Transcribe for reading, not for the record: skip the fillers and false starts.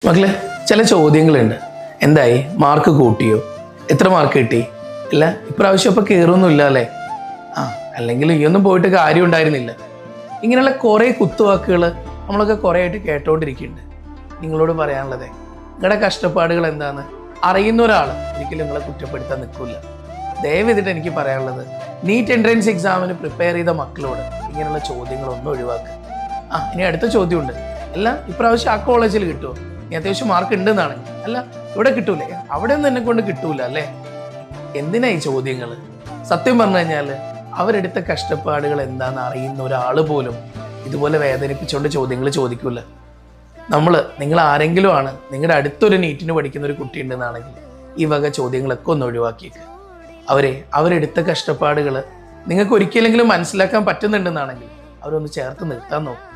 മക്കളെ, ചില ചോദ്യങ്ങളുണ്ട്. എന്തായി, മാർക്ക് കൂട്ടിയോ, എത്ര മാർക്ക് കിട്ടി, ഇല്ല ഇപ്രാവശ്യം അപ്പോൾ കയറൊന്നുമില്ല അല്ലേ, അല്ലെങ്കിൽ ഈ ഒന്നും പോയിട്ട് കാര്യം ഉണ്ടായിരുന്നില്ല. ഇങ്ങനെയുള്ള കുറേ കുത്തുവാക്കുകൾ നമ്മളൊക്കെ കുറേ ആയിട്ട് കേട്ടോണ്ടിരിക്കുന്നുണ്ട്. നിങ്ങളോട് പറയാനുള്ളത്, നിങ്ങളുടെ കഷ്ടപ്പാടുകൾ എന്താണെന്ന് അറിയുന്ന ഒരാൾ ഒരിക്കലും നിങ്ങളെ കുറ്റപ്പെടുത്താൻ നിൽക്കില്ല. ദയവേദിട്ട് എനിക്ക് പറയാനുള്ളത്, നീറ്റ് എൻട്രൻസ് എക്സാമിന് പ്രിപ്പയർ ചെയ്ത മക്കളോട് ഇങ്ങനെയുള്ള ചോദ്യങ്ങളൊന്നും ഒഴിവാക്കുക. ഇനി അടുത്ത ചോദ്യമുണ്ട്, അല്ല ഇപ്രാവശ്യം ആ കോളേജിൽ കിട്ടുമോ, നീ അത്യാവശ്യം മാർക്ക് ഉണ്ടെന്നാണെങ്കിൽ, അല്ല ഇവിടെ കിട്ടൂലേ, അവിടെ ഒന്നും എന്നെ കൊണ്ട് കിട്ടൂല അല്ലേ. എന്തിനാ ഈ ചോദ്യങ്ങൾ? സത്യം പറഞ്ഞു കഴിഞ്ഞാൽ അവരെടുത്ത കഷ്ടപ്പാടുകൾ എന്താണെന്ന് അറിയുന്ന ഒരാൾ പോലും ഇതുപോലെ വേദനിപ്പിച്ചുകൊണ്ട് ചോദ്യങ്ങൾ ചോദിക്കൂല. നിങ്ങൾ ആരെങ്കിലും ആണ് നിങ്ങളുടെ അടുത്തൊരു നീറ്റിന് പഠിക്കുന്ന ഒരു കുട്ടി ഉണ്ടെന്നാണെങ്കിൽ ഈ വക ചോദ്യങ്ങളൊക്കെ ഒന്ന് ഒഴിവാക്കിയേക്ക്. അവരെടുത്ത കഷ്ടപ്പാടുകൾ നിങ്ങൾക്ക് ഒരിക്കലെങ്കിലും മനസ്സിലാക്കാൻ പറ്റുന്നുണ്ടെന്നാണെങ്കിൽ അവരൊന്ന് ചേർത്ത് നിർത്താൻ നോക്കും.